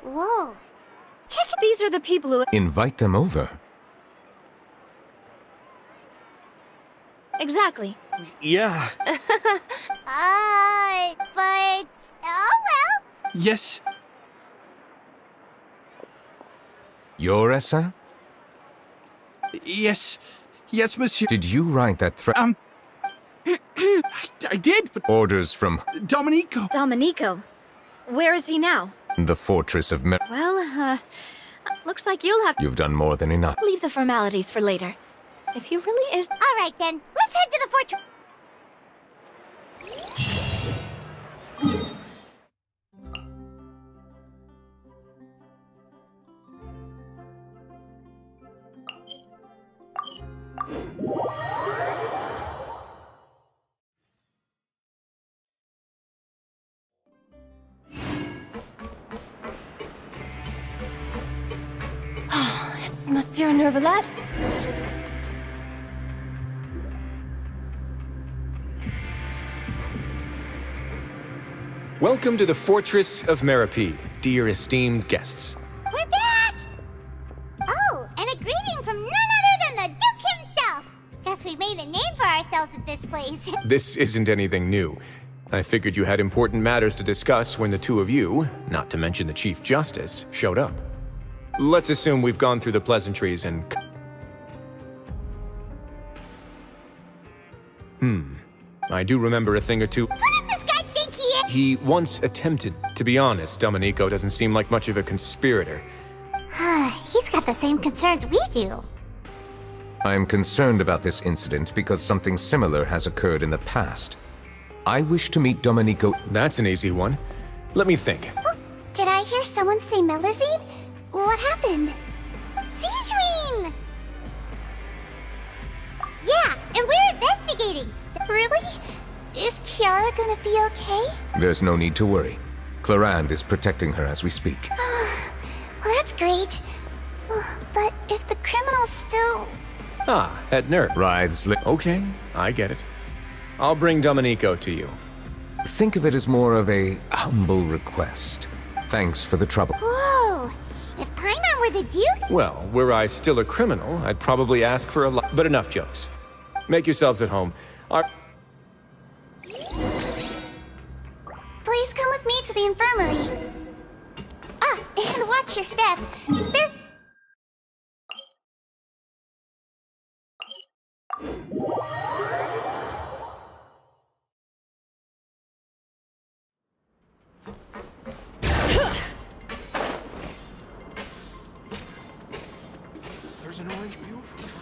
Whoa. Check it. These are the people who... Invite them over. Exactly. Yeah. But... Oh, well. Yes. You're Essa? Yes. Yes, monsieur. Did you write that threat? I did, but... Orders from Domenico. Domenico. Where is he now? the fortress of Well, looks like you'll have to You've done more than enough. leave the formalities for later. If he really is... All right, then. Let's head to the fortress. It's Monsieur Nervalet. Welcome to the Fortress of Meripede, dear esteemed guests. We're back! Oh, and a greeting from none other than the Duke himself! Guess we made a name for ourselves at this place. This isn't anything new. I figured you had important matters to discuss when the two of you, not to mention the Chief Justice, showed up. Let's assume we've gone through the pleasantries and... I do remember a thing or two. Who does this guy think he is? He once attempted. To be honest, Domenico doesn't seem like much of a conspirator. He's got the same concerns we do. I'm concerned about this incident because something similar has occurred in the past. I wish to meet Domenico. That's an easy one. Let me think. Oh, did I hear someone say Melazine? What happened? Siegeween! Yeah, and we're investigating. Really? Is Kiara gonna be okay? There's no need to worry. Clarand is protecting her as we speak. Well, that's great. But if the criminal's still... Ah, at Nerd. Writhes li- Okay, I get it. I'll bring Domenico to you. Think of it as more of a humble request. Thanks for the trouble. Whoa! If Paimon were the Duke... Well, were I still a criminal, I'd probably ask for a lot. But enough jokes. Make yourselves at home. Please come with me to the infirmary. Ah, and watch your step. There... There's an orange mule for trouble.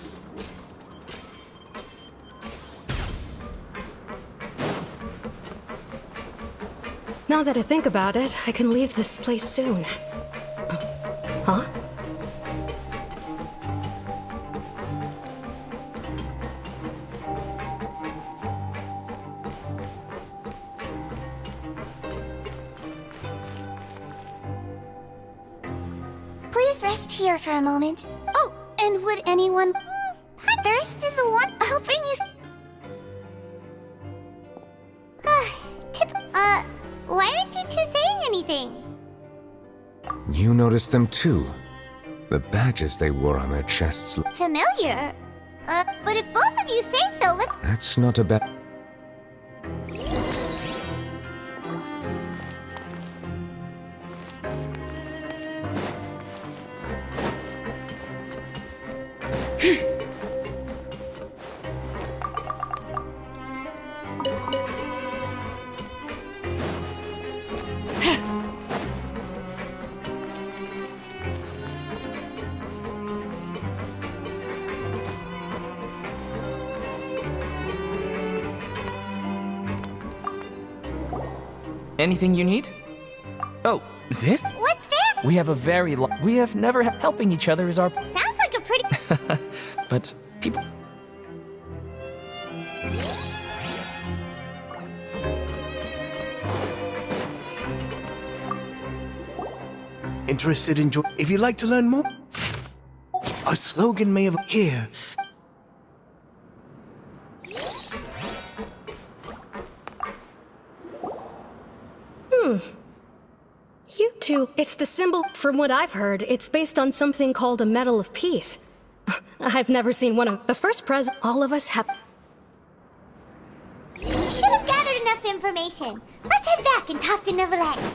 Now that I think about it, I can leave this place soon. Huh? Please rest here for a moment. Oh, and would anyone... Thirst is a warm... I'll bring you... Why aren't you two saying anything? You noticed them too. The badges they wore on their chests. Familiar? But if both of you say so, let's... That's not a bad... Anything you need? Oh, this? What's that? We have a very we have never helping each other is our... Sounds like a pretty... But people... Interested in if you'd like to learn more, our slogan may have here. You It's the symbol, from what I've heard, it's based on something called a Medal of Peace. I've never seen one of the first present. All of us have. We should have gathered enough information. Let's head back and talk to Neuvillette.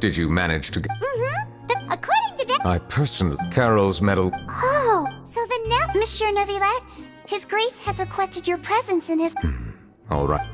Did you manage to get... According to them... I personally... Carol's medal... Oh, so the Monsieur Neuvillette, His Grace has requested your presence in his... All right.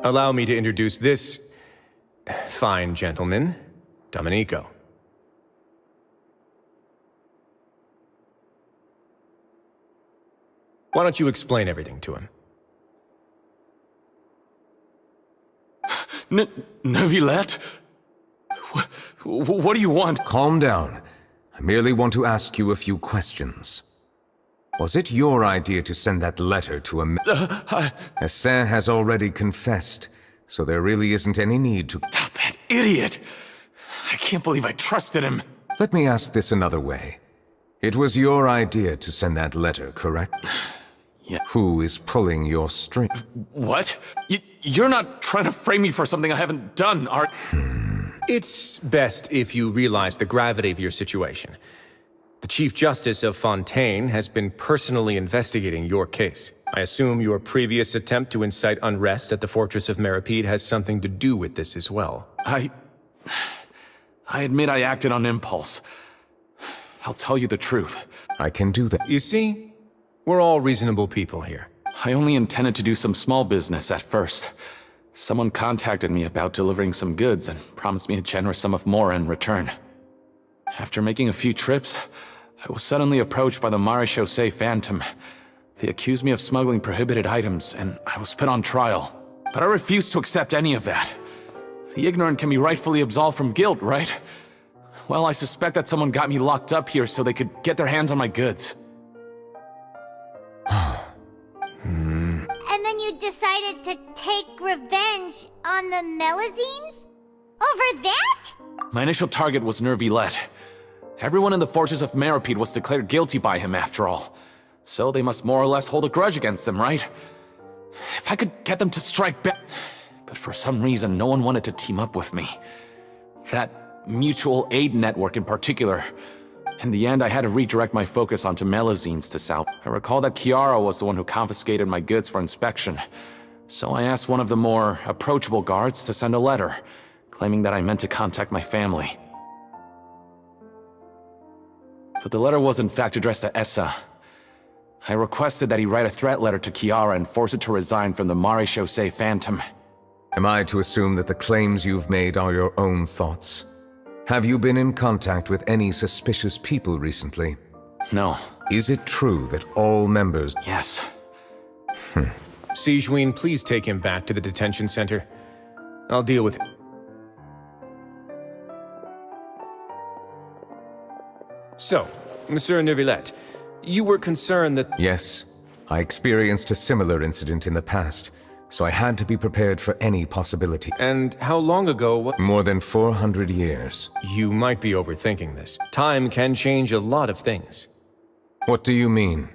Allow me to introduce this fine gentleman, Domenico. Why don't you explain everything to him? Neuvillette? What do you want? Calm down. I merely want to ask you a few questions. Was it your idea to send that letter to a... Hassan has already confessed, so there really isn't any need to... That idiot! I can't believe I trusted him. Let me ask this another way. It was your idea to send that letter, correct? Yeah. Who is pulling your string? What? You're not trying to frame me for something I haven't done, are... It's best if you realize the gravity of your situation. The Chief Justice of Fontaine has been personally investigating your case. I assume your previous attempt to incite unrest at the Fortress of Meripede has something to do with this as well. I admit I acted on impulse. I'll tell you the truth. I can do that. You see, we're all reasonable people here. I only intended to do some small business at first. Someone contacted me about delivering some goods and promised me a generous sum of more in return. After making a few trips, I was suddenly approached by the Marechaussee Phantom. They accused me of smuggling prohibited items, and I was put on trial. But I refused to accept any of that. The ignorant can be rightfully absolved from guilt, right? Well, I suspect that someone got me locked up here so they could get their hands on my goods. And then you decided to take revenge on the Melazines? Over that? My initial target was Neuvillette. Everyone in the Fortress of Meripede was declared guilty by him after all. So they must more or less hold a grudge against him, right? If I could get them to strike back... But for some reason, no one wanted to team up with me. That mutual aid network in particular. In the end, I had to redirect my focus onto Melazines to South. I recall that Chiara was the one who confiscated my goods for inspection. So I asked one of the more approachable guards to send a letter, claiming that I meant to contact my family. But the letter was in fact addressed to Essa. I requested that he write a threat letter to Chiara and force it to resign from the Marechaussee Phantom. Am I to assume that the claims you've made are your own thoughts? Have you been in contact with any suspicious people recently? No. Is it true that all members... Yes. Sigewinne, please take him back to the detention center. I'll deal with it. So, Monsieur Neuvillette, you were concerned that... Yes, I experienced a similar incident in the past, so I had to be prepared for any possibility. And how long ago... More than 400 years. You might be overthinking this. Time can change a lot of things. What do you mean?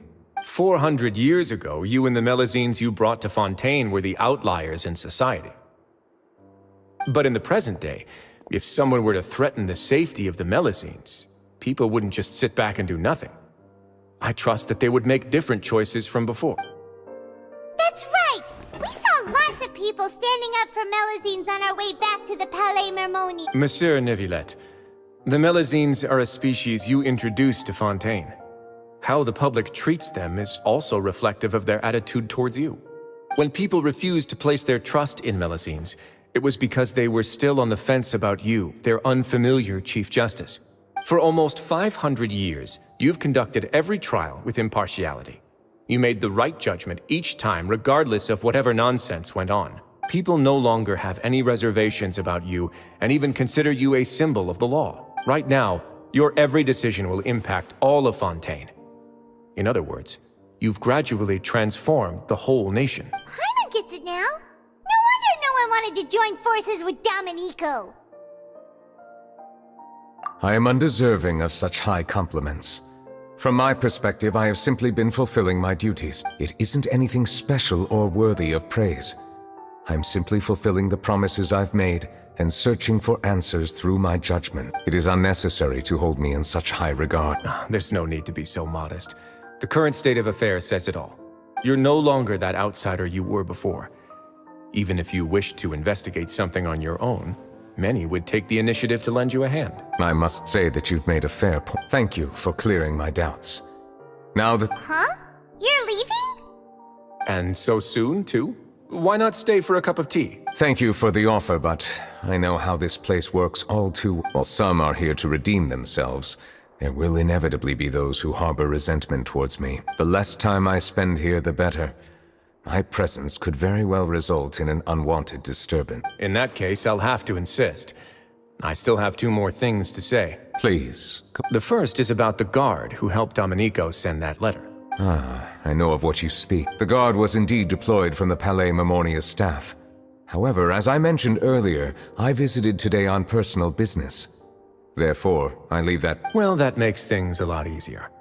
400 years ago, you and the Melazines you brought to Fontaine were the outliers in society. But in the present day, if someone were to threaten the safety of the Melazines, people wouldn't just sit back and do nothing. I trust that they would make different choices from before. That's right! We people standing up for Melazines on our way back to the Palais Mermoni. Monsieur Neuvillette, the Melazines are a species you introduced to Fontaine. How the public treats them is also reflective of their attitude towards you. When people refused to place their trust in Melazines, it was because they were still on the fence about you, their unfamiliar Chief Justice. For almost 500 years, you've conducted every trial with impartiality. You made the right judgment each time, regardless of whatever nonsense went on. People no longer have any reservations about you and even consider you a symbol of the law. Right now, your every decision will impact all of Fontaine. In other words, you've gradually transformed the whole nation. Paimon gets it now. No wonder no one wanted to join forces with Domenico. I am undeserving of such high compliments. From my perspective, I have simply been fulfilling my duties. It isn't anything special or worthy of praise. I'm simply fulfilling the promises I've made and searching for answers through my judgment. It is unnecessary to hold me in such high regard. There's no need to be so modest. The current state of affairs says it all. You're no longer that outsider you were before. Even if you wished to investigate something on your own, many would take the initiative to lend you a hand. I must say that you've made a fair point. Thank you for clearing my doubts. Now that... Huh? You're leaving? And so soon, too? Why not stay for a cup of tea? Thank you for the offer, but I know how this place works all too well. While some are here to redeem themselves, there will inevitably be those who harbor resentment towards me. The less time I spend here, the better. My presence could very well result in an unwanted disturbance. In that case, I'll have to insist. I still have 2 more things to say. Please. The first is about the guard who helped Domenico send that letter. I know of what you speak. The guard was indeed deployed from the Palais Mermonia's staff. However, as I mentioned earlier, I visited today on personal business. Therefore, I leave that... Well, that makes things a lot easier.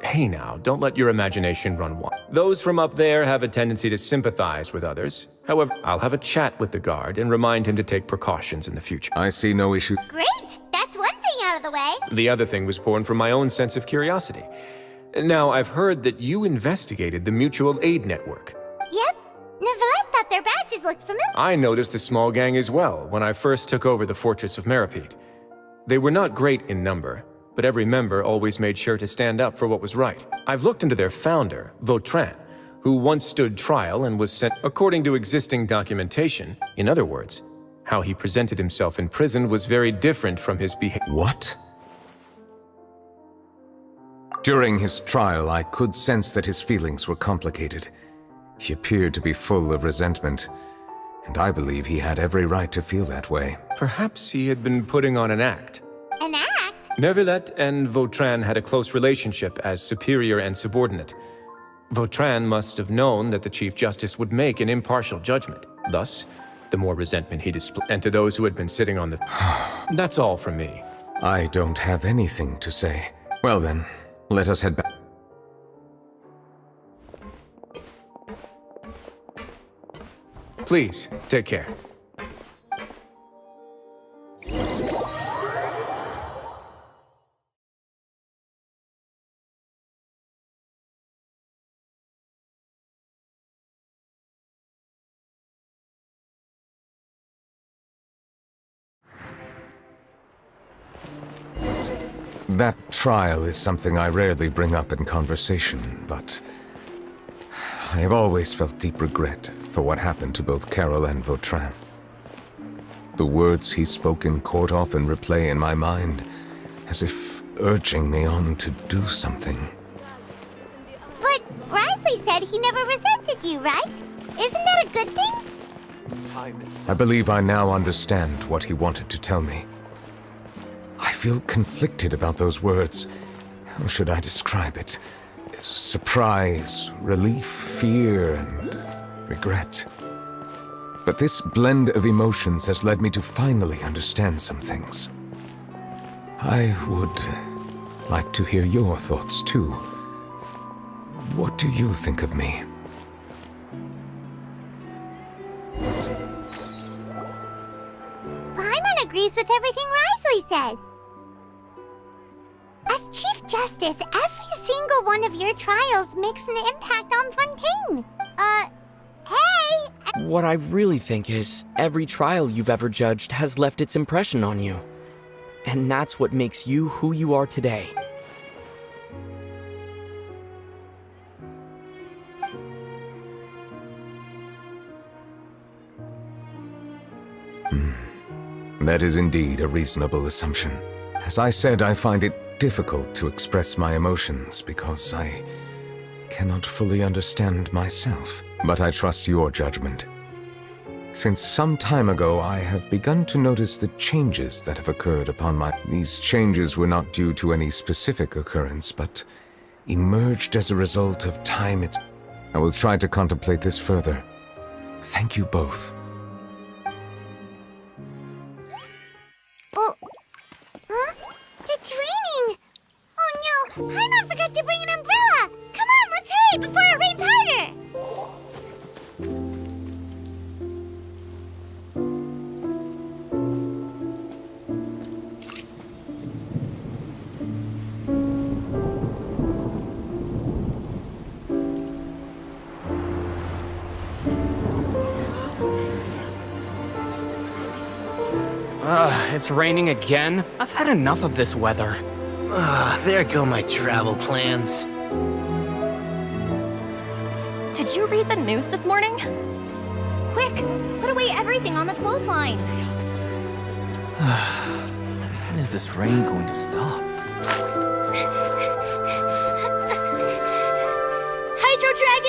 Hey now, don't let your imagination run wild. Those from up there have a tendency to sympathize with others. However, I'll have a chat with the guard and remind him to take precautions in the future. I see no issue. Great! That's one thing out of the way. The other thing was born from my own sense of curiosity. Now, I've heard that you investigated the mutual aid network. Yep. Neuvillette thought their badges looked familiar. I noticed the small gang as well when I first took over the fortress of Meripede. They were not great in number, but every member always made sure to stand up for what was right. I've looked into their founder, Vautrin, who once stood trial and was sent according to existing documentation. In other words, how he presented himself in prison was very different from his behavior. What? During his trial, I could sense that his feelings were complicated. He appeared to be full of resentment, and I believe he had every right to feel that way. Perhaps he had been putting on an act. An act? Neuvillette and Vautrin had a close relationship as superior and subordinate. Vautrin must have known that the Chief Justice would make an impartial judgment. Thus, the more resentment he displayed. And to those who had been sitting on the... That's all from me. I don't have anything to say. Well then, let us head back. Please, take care. That trial is something I rarely bring up in conversation, but I have always felt deep regret for what happened to both Carol and Vautrin. The words he spoke in court often replay in my mind, as if urging me on to do something. But Risley said he never resented you, right? Isn't that a good thing? I believe I now understand what he wanted to tell me. I feel conflicted about those words. How should I describe it? Surprise, relief, fear, and regret. But this blend of emotions has led me to finally understand some things. I would like to hear your thoughts, too. What do you think of me? Paimon agrees with everything Risley said. As Chief Justice, every single one of your trials makes an impact on Fontaine. Hey, What I really think is, every trial you've ever judged has left its impression on you. And that's what makes you who you are today. That is indeed a reasonable assumption. As I said, I find it difficult to express my emotions because I cannot fully understand myself. But I trust your judgment. Since some time ago, I have begun to notice the changes that have occurred upon my... These changes were not due to any specific occurrence, but emerged as a result of time. I will try to contemplate this further. Thank you both. Oh, huh? It's raining! Oh no, Paimon forgot to bring an umbrella! Come on, let's hurry before it rains harder! It's raining again? I've had enough of this weather. There go my travel plans. Did you read the news this morning? Quick, put away everything on the clothesline. When is this rain going to stop?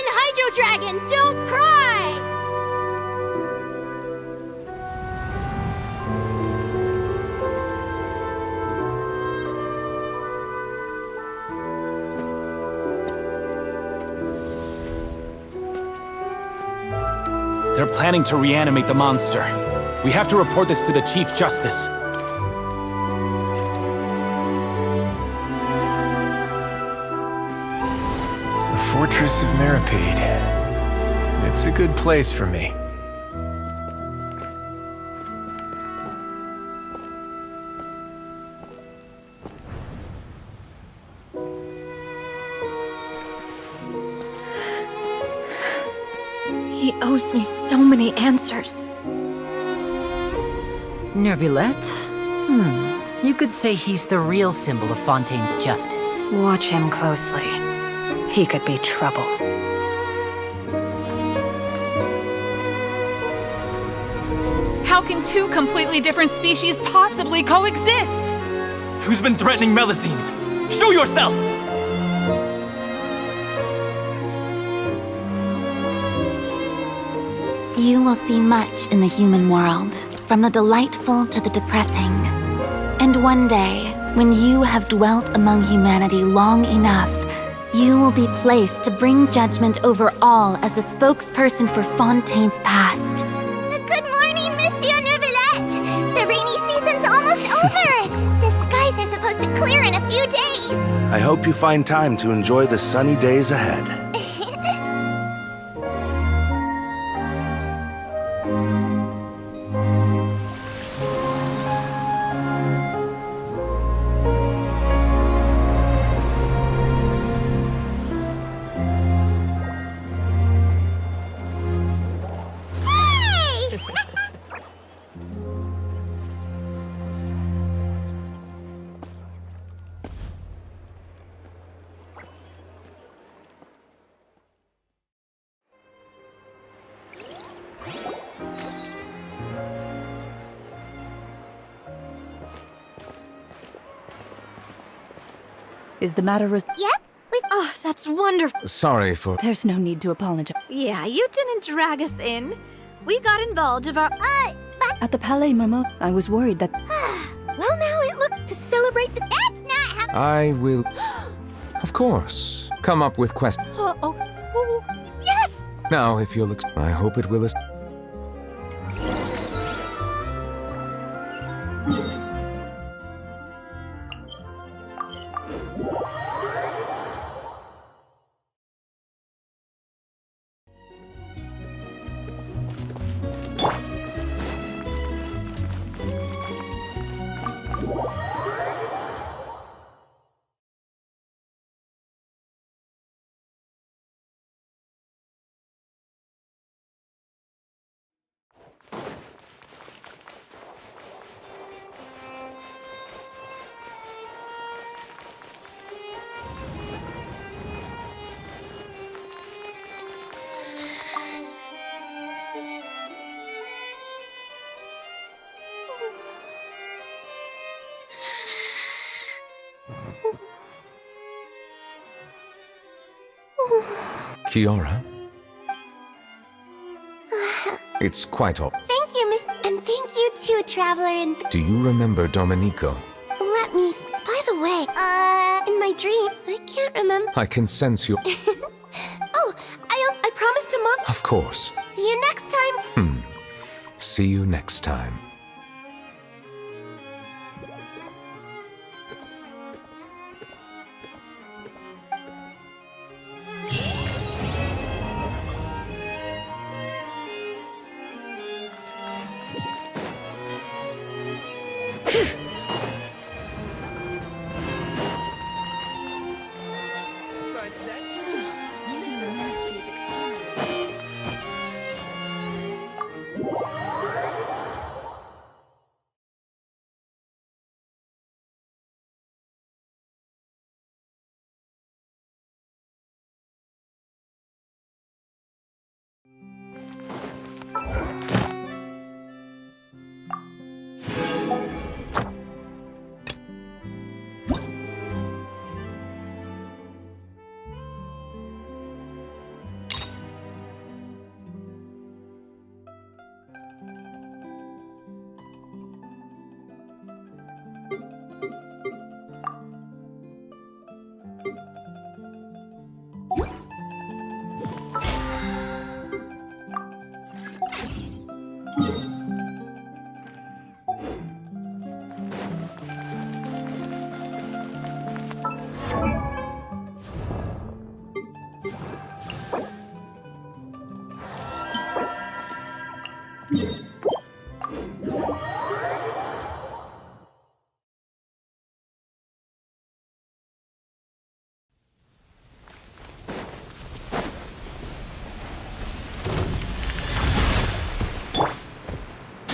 Hydro Dragon, don't cry! They're planning to reanimate the monster. We have to report this to the Chief Justice. The Fortress of Meripede. It's a good place for me. He owes me so many answers. Nervillette? You could say he's the real symbol of Fontaine's justice. Watch him closely. He could be trouble. How can two completely different species possibly coexist? Who's been threatening Melusines? Show yourself! You will see much in the human world, from the delightful to the depressing. And one day, when you have dwelt among humanity long enough, you will be placed to bring judgment over all as a spokesperson for Fontaine's past. Good morning, Monsieur Neuvillette! The rainy season's almost over! The skies are supposed to clear in a few days! I hope you find time to enjoy the sunny days ahead. Is the matter Yep, Oh, that's wonderful. Sorry for... There's no need to apologize. Yeah, you didn't drag us in. We got involved of our... At the Palais Marmot, I was worried that... well, now it looked to celebrate the... That's not how... I will... Of course. Come up with questions. Yes! Now, if you'll... I hope it will... Kiara? It's quite all. Thank you, Miss. And thank you too, Traveler. And Do you remember Domenico? let me. By the way, in my dream, I can't remember. I can sense your... Oh, I promised to Mom. Of course. See you next time. See you next time.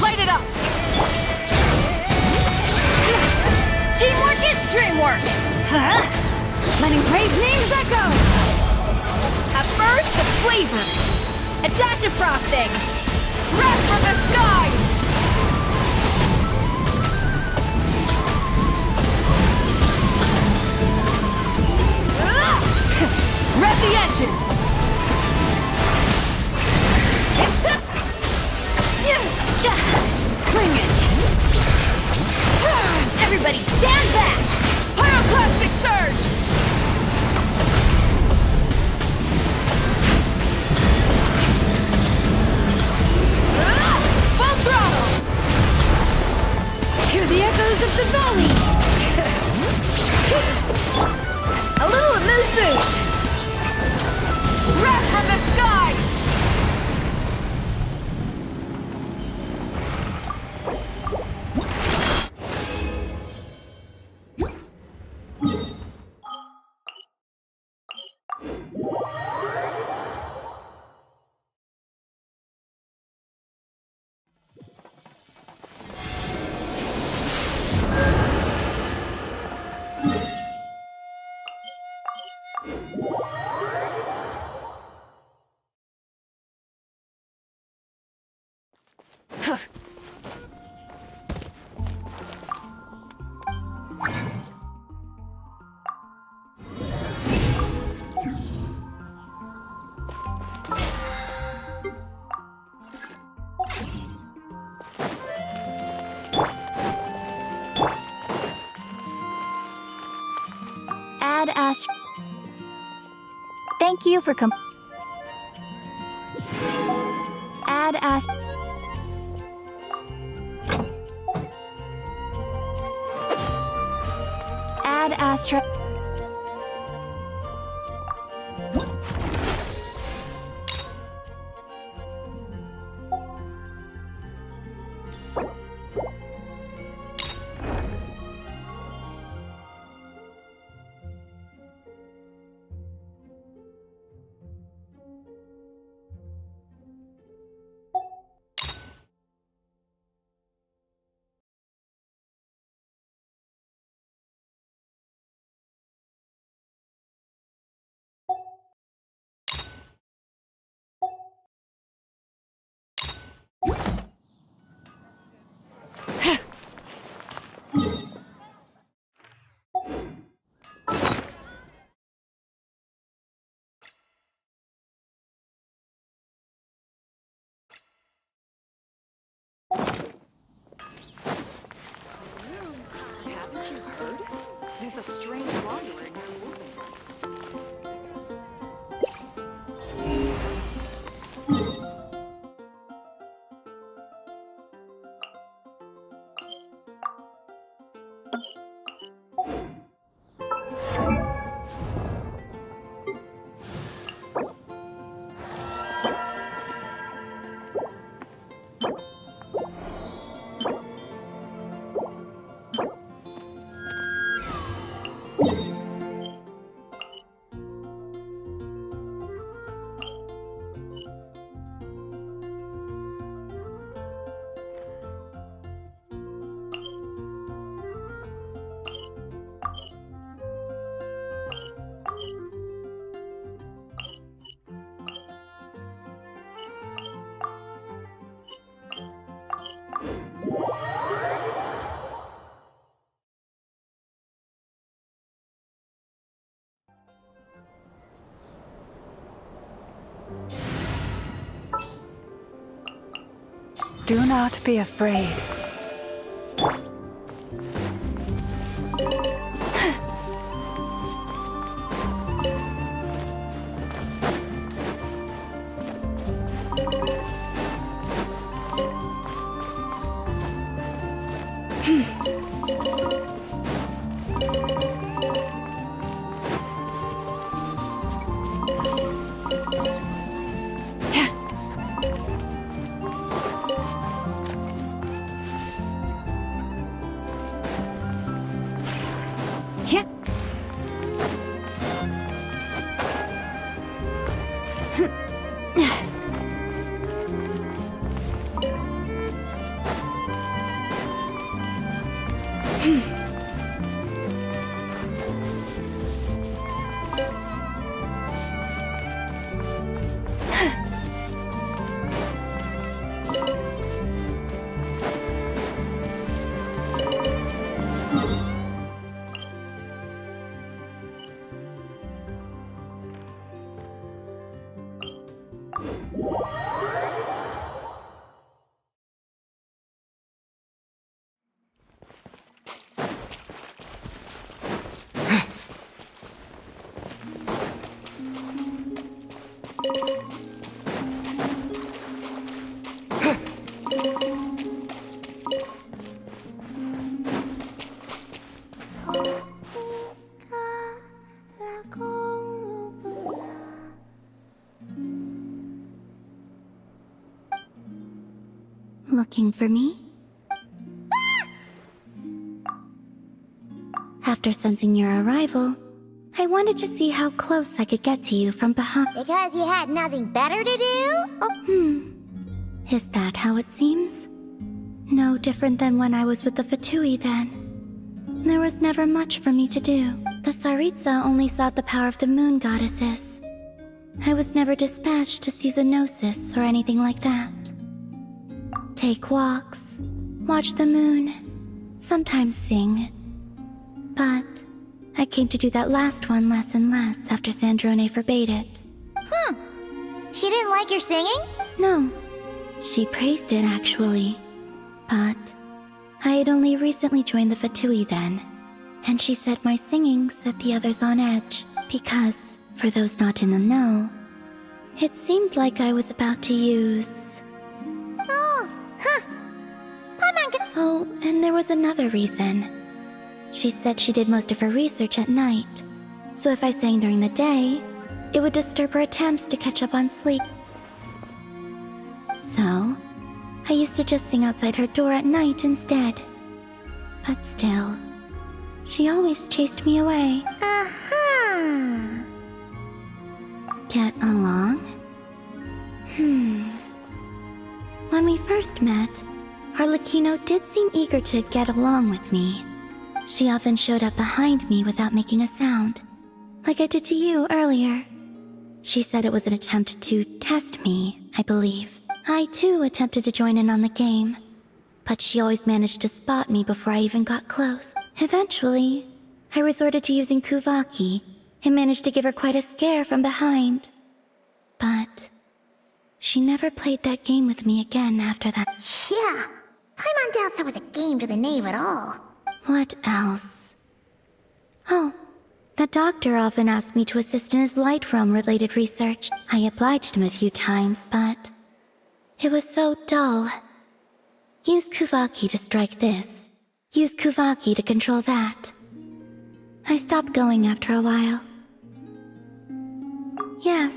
Light it up! Teamwork is dreamwork! Huh? Letting brave names echo! A burst of flavor! A dash of frosting! Breath from the skies! Rev the engines! Bring it! Everybody stand back! Pyroclastic surge! Full throttle! Hear the echoes of the valley! A little amuse-bouche! Breath from the sky! Add Astro. Thank you for Add Astro. Add Astro. There's a strange wanderer in your moving. Do not be afraid. Looking for me? After sensing your arrival, I wanted to see how close I could get to you from behind. Because you had nothing better to do? Is that how it seems? No different than when I was with the Fatui then. There was never much for me to do. The Tsaritsa only sought the power of the moon goddesses. I was never dispatched to see Xenosis or anything like that. Take walks, watch the moon, sometimes sing. But I came to do that last one less and less after Sandrone forbade it. She didn't like your singing? No, she praised it actually. But I had only recently joined the Fatui then, and she said my singing set the others on edge because, for those not in the know, it seemed like I was about to use... Oh, and there was another reason. She said she did most of her research at night, so if I sang during the day, it would disturb her attempts to catch up on sleep. So, I used to just sing outside her door at night instead. But still, she always chased me away. Get along? When we first met, Arlecchino did seem eager to get along with me. She often showed up behind me without making a sound, like I did to you earlier. She said it was an attempt to test me, I believe. I too attempted to join in on the game, but she always managed to spot me before I even got close. Eventually, I resorted to using Kuvaki and managed to give her quite a scare from behind. But she never played that game with me again after that. Yeah, Paimon doubts that was a game to the knave at all. What else? Oh, the doctor often asked me to assist in his light realm-related research. I obliged him a few times, but it was so dull. Use Kuvaki to strike this. Use Kuvaki to control that. I stopped going after a while. Yes,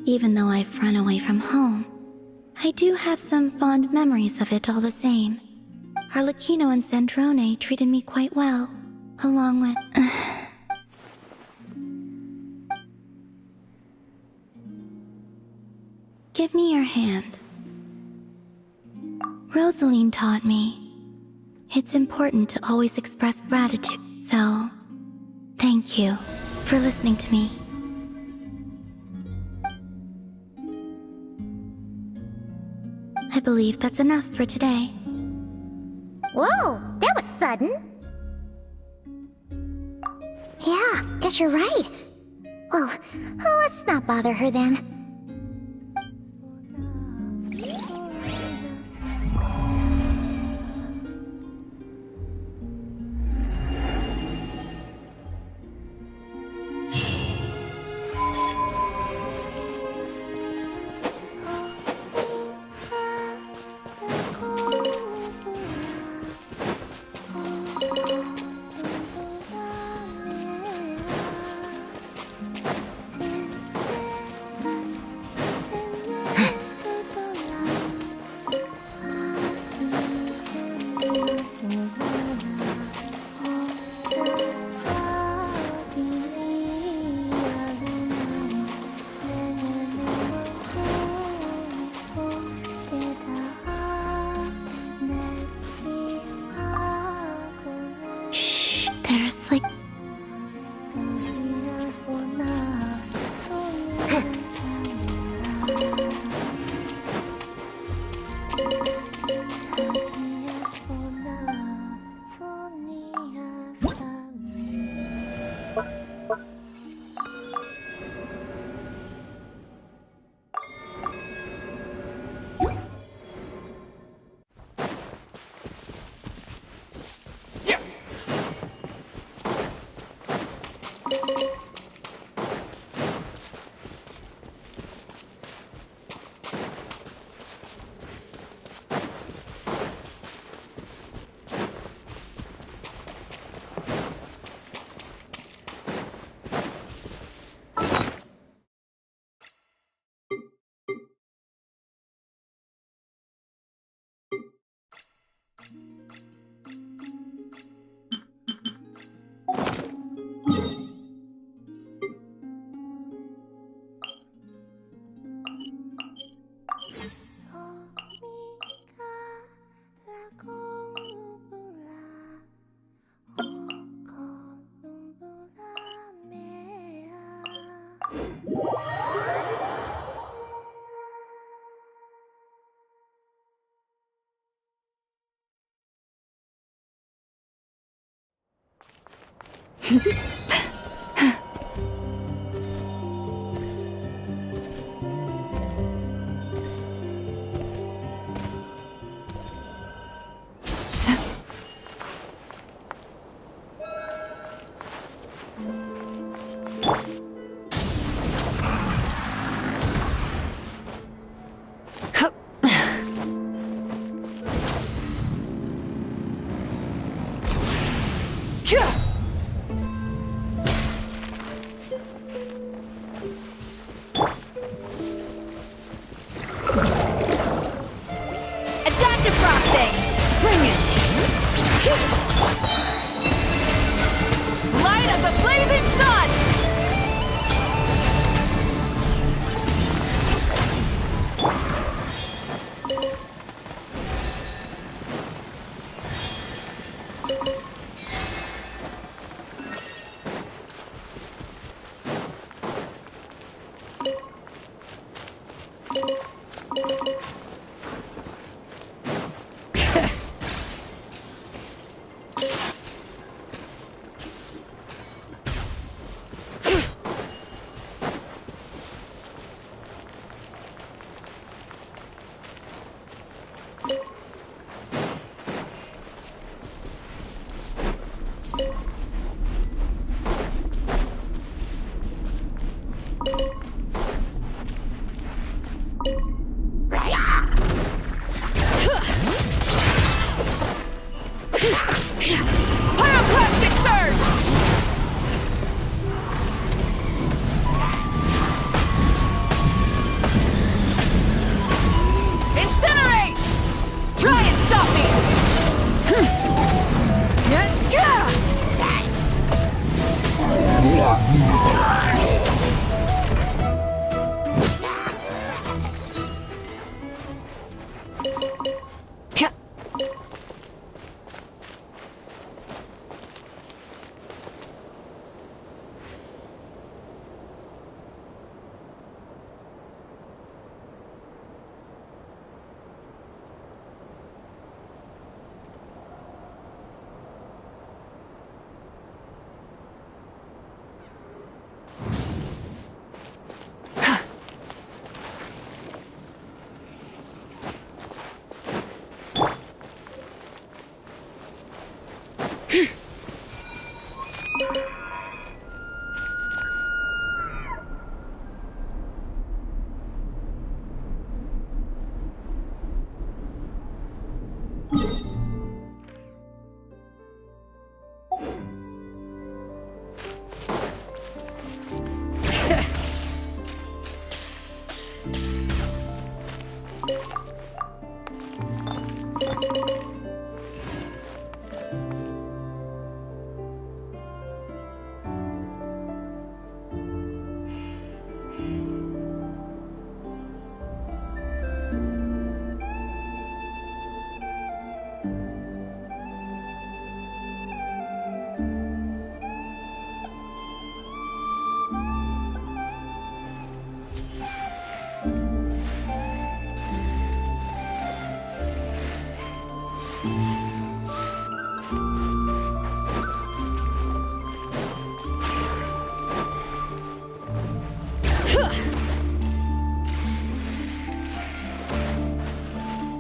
even though I've run away from home, I do have some fond memories of it all the same. Arlecchino and Sandrone treated me quite well, along with... Give me your hand. Rosaline taught me it's important to always express gratitude, so thank you for listening to me. I believe that's enough for today. Whoa, that was sudden. Yeah, guess you're right. Well, let's not bother her then.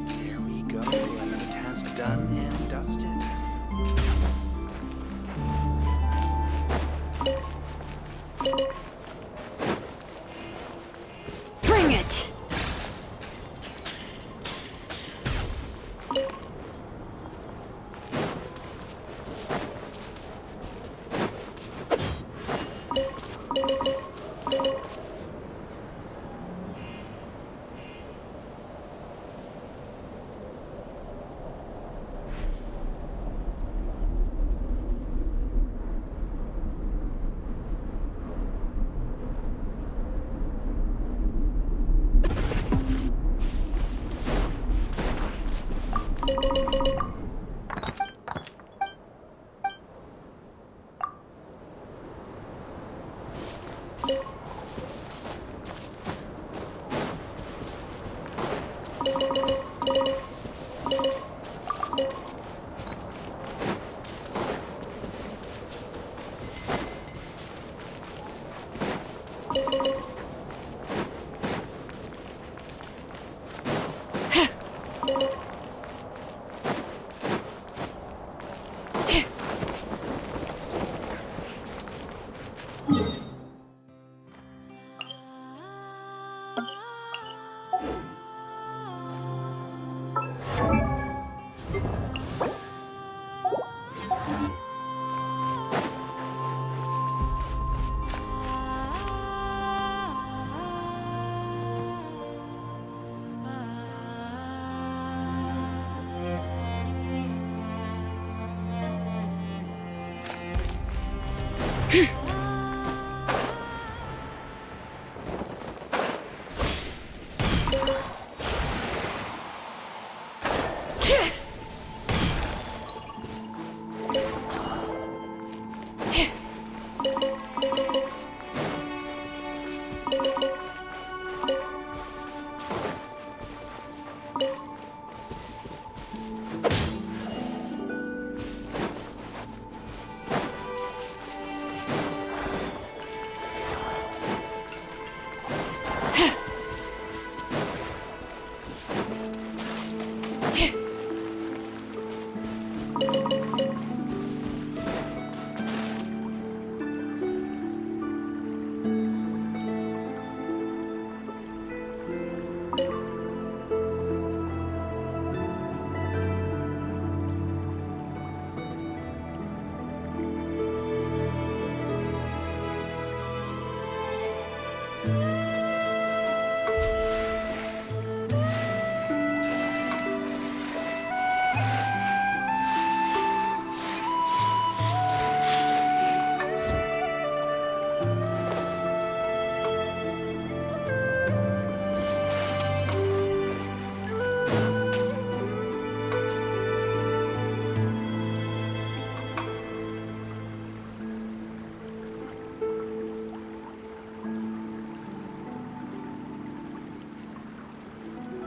Here we go. Another task done and dusted. Bring it!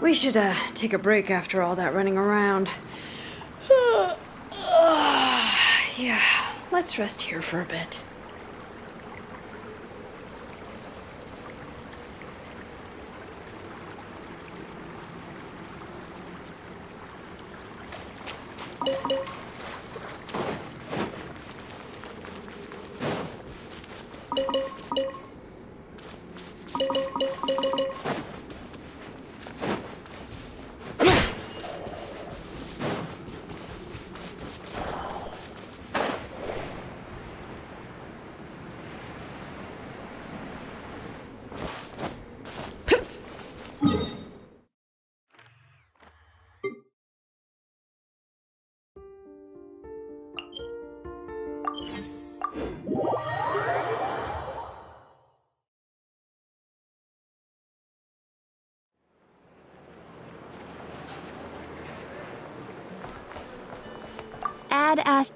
We should, take a break after all that running around. Yeah, let's rest here for a bit. add Ash.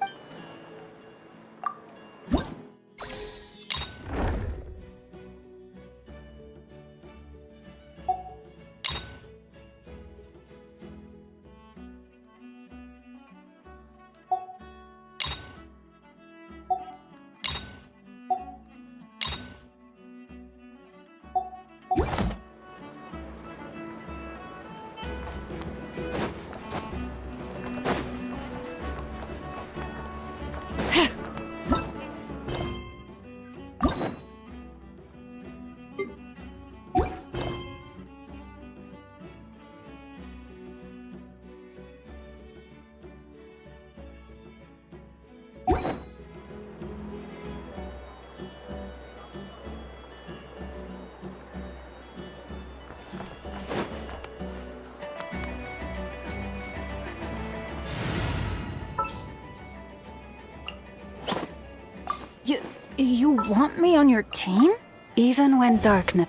You want me on your team? Even when darkness...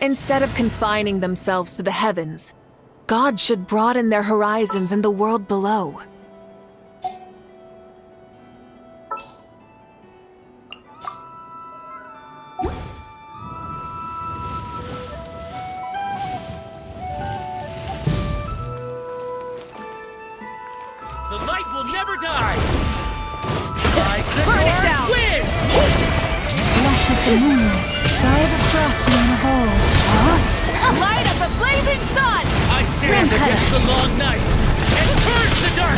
Instead of confining themselves to the heavens, God should broaden their horizons in the world below. The light will never die! I Burn it down! Lush as the moonlight, guide the frost moon of old. Light of the blazing sun! I stand against the long night and purge the dark!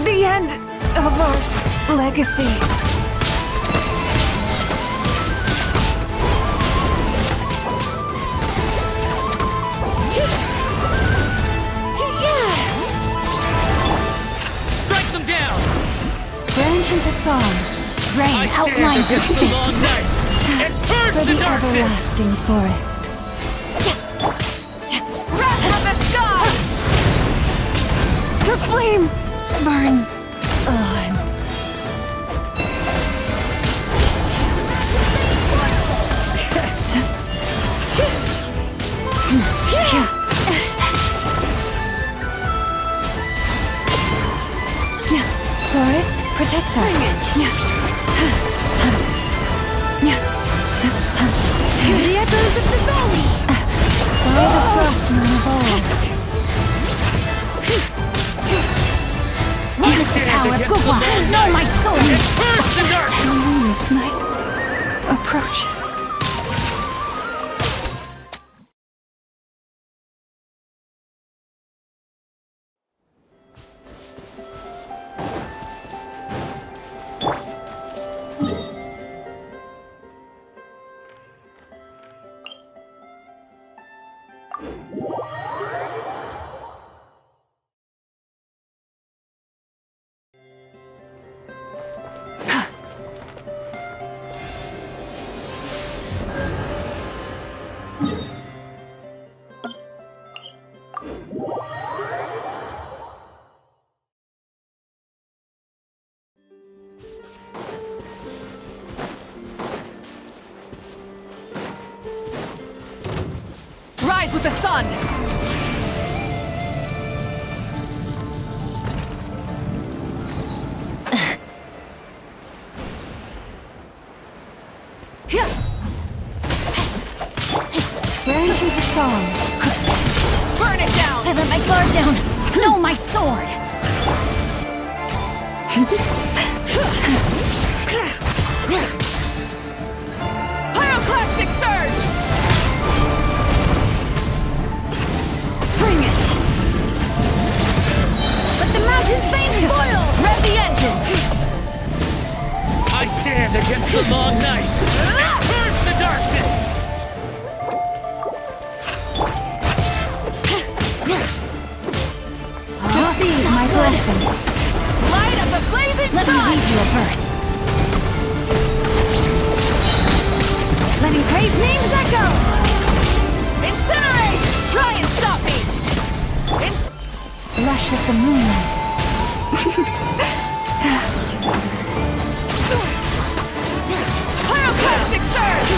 The end of our legacy. Strike them down! Branch into song. Rain I stand outlines your against the fate long night and purge for the the darkness! everlasting forest. Wrath of the sky! The flame burns on. Forest, protect us. Hear the echoes of the valley! Guide the frost moon of old. I stand against the long night my soul. and purge the dark! The moonless night approaches. Rise with the sun! Branch into song. Burn it down! I let my guard down. No, my sword. Pyroclastic surge! Bring it. Let the mountain's veins boil! Rev the engines! I stand against the long night and purge the darkness! Receive my blessing. Light of the blazing Let me sun! leave you a birth. Letting brave names echo! Incinerate! Try and stop me! Lush as the moonlight. Pyroclastic surge!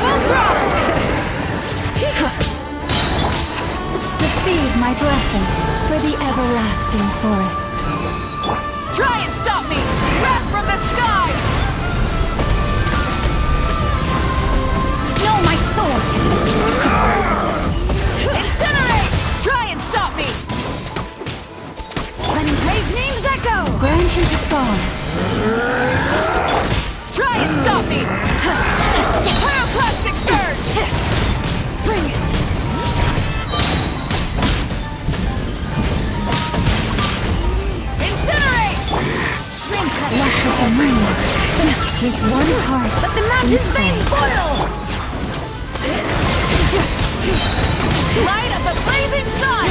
Full throttle! Receive my blessing for the everlasting forest. Try and stop me! Wrath from the sky! No, my sword. Incinerate! Try and stop me! Letting brave names echo. Branch into song. Try and stop me! Pyroclastic surge! Bring it. Incinerate! Lush as the moonlight. With one heart. Let the mountain's veins boil! Light of the blazing sun!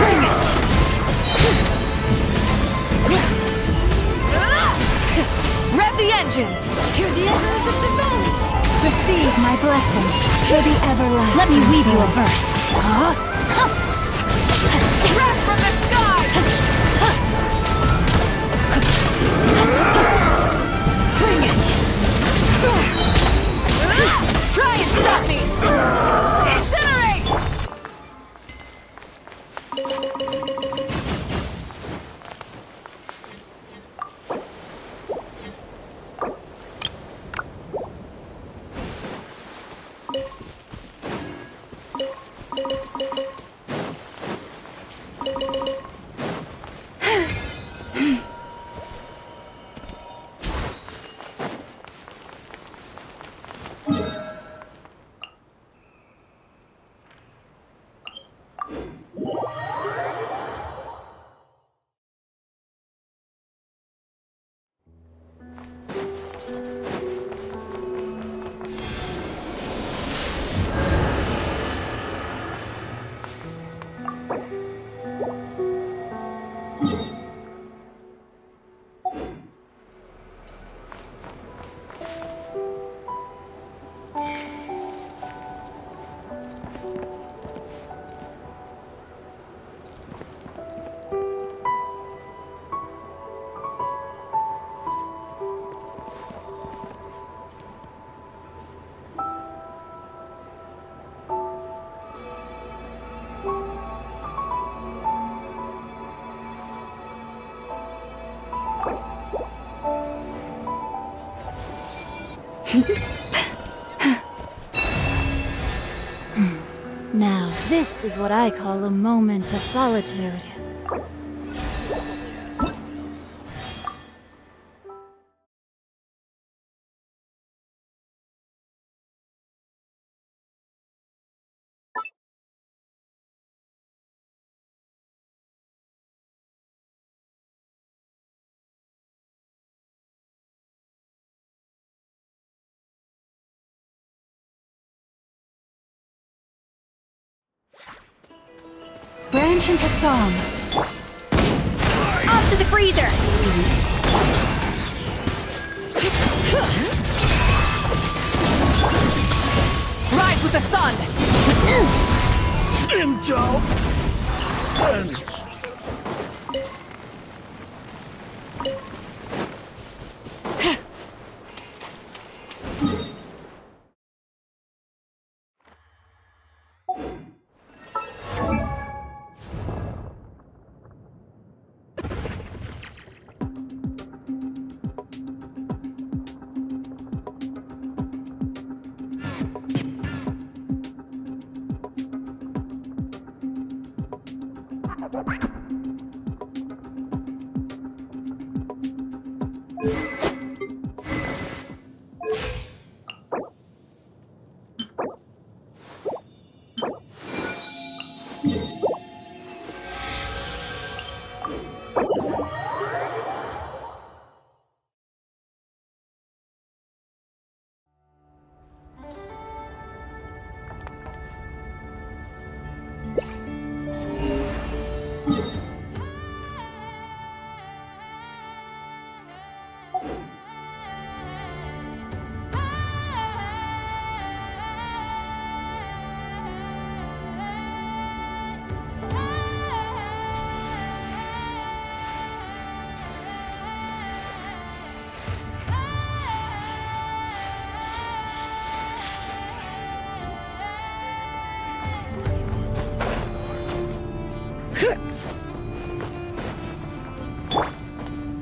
Bring it. Rev the engines! Hear the echoes of the valley! Receive my blessing for the everlasting. Let me weave you a verse. Wrath from the sky! Bring it. Try and stop me! Incinerate! Now, this is what I call a moment of solitude. Branch into song. Off to the freezer! Rise with the sun! Into sun.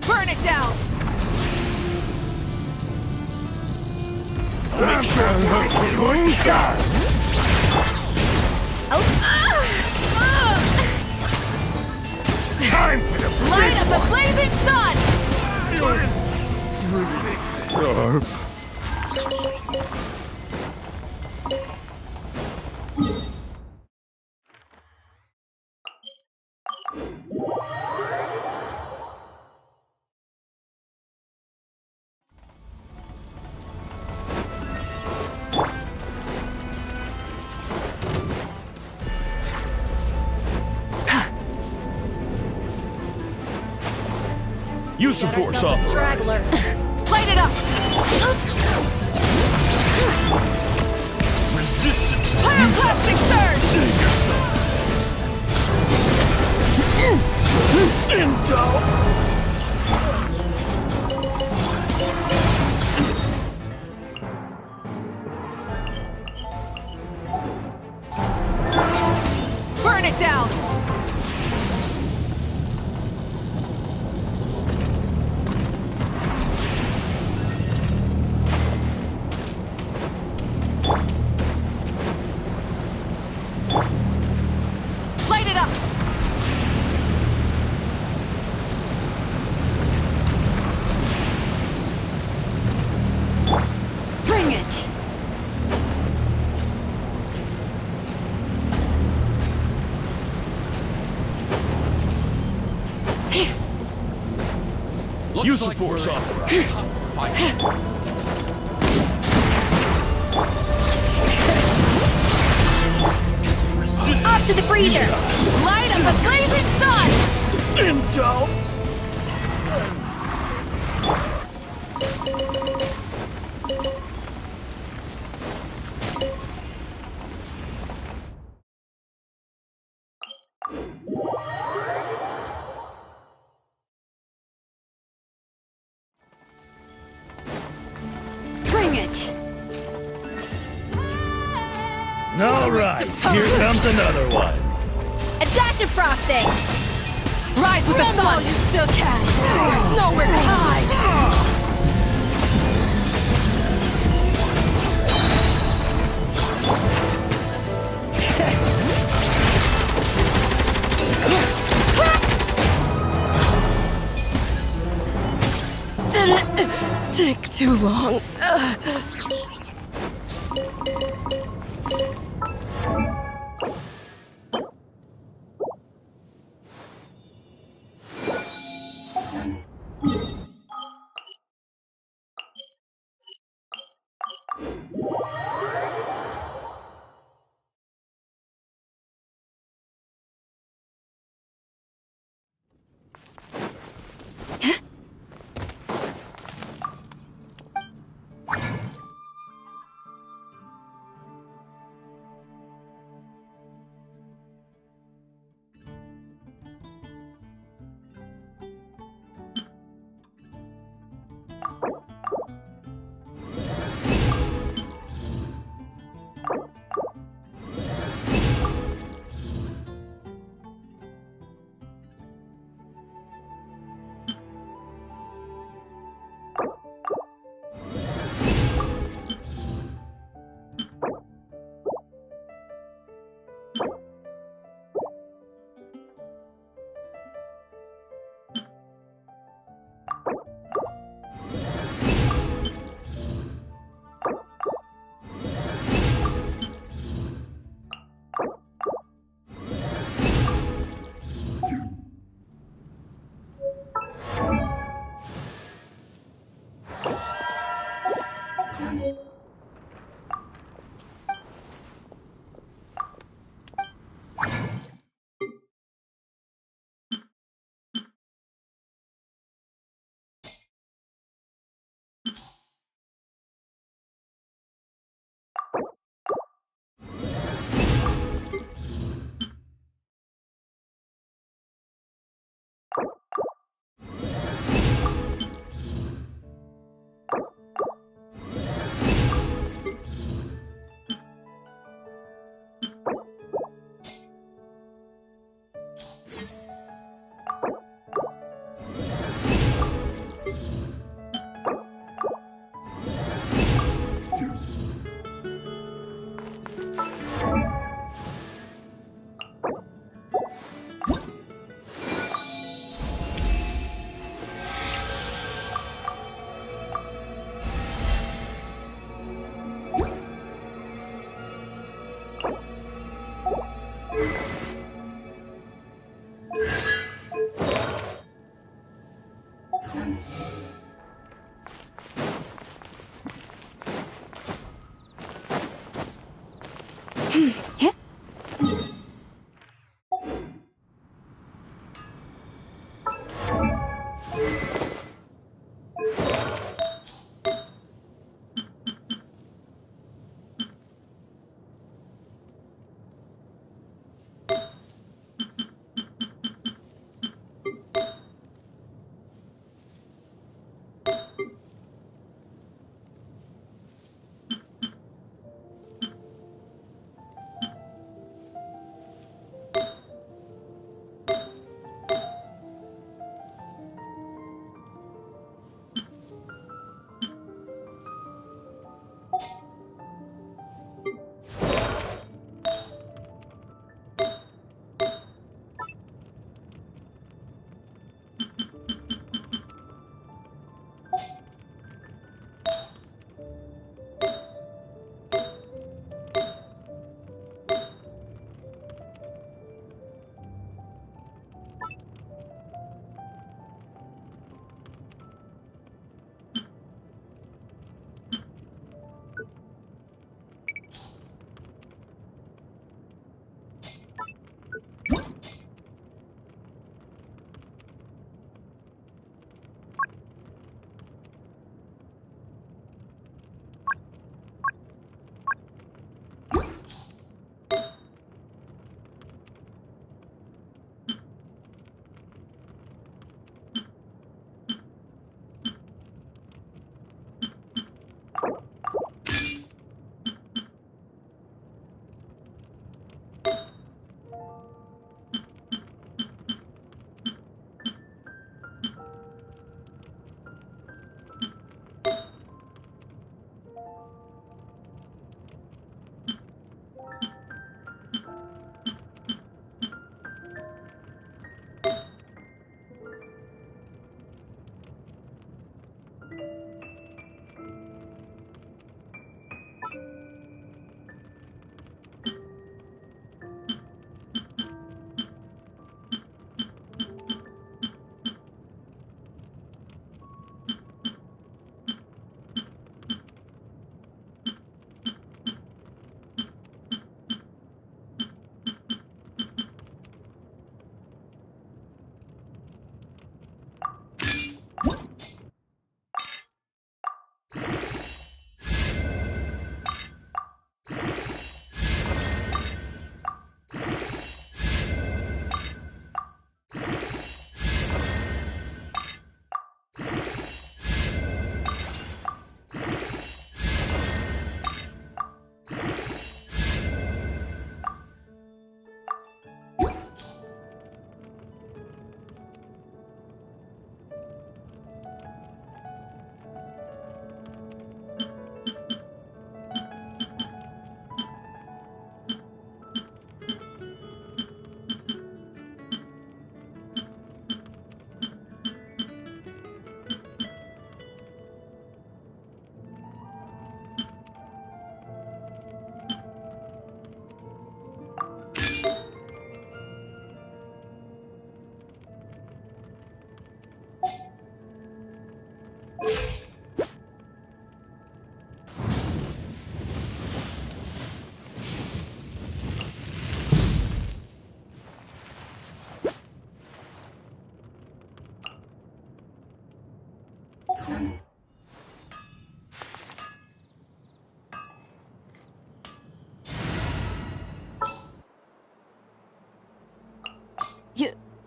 Burn it down! Make sure you're time for the Light up the blazing sun! sharp. Use the force off. Straggler. Light it up! Resistance. Pyroclastic surge! Into. Burn it down! Light it up! Bring it! Use the force authorized. Off to the freezer! Light up the blazing sun! Into. Bring it! All right, here comes another one. A dash of frosting! Rise with the sun! While you still can! There's nowhere to hide! take too long.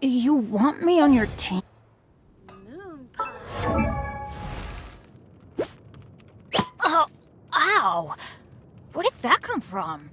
You want me on your team? Oh, ow! Where did that come from?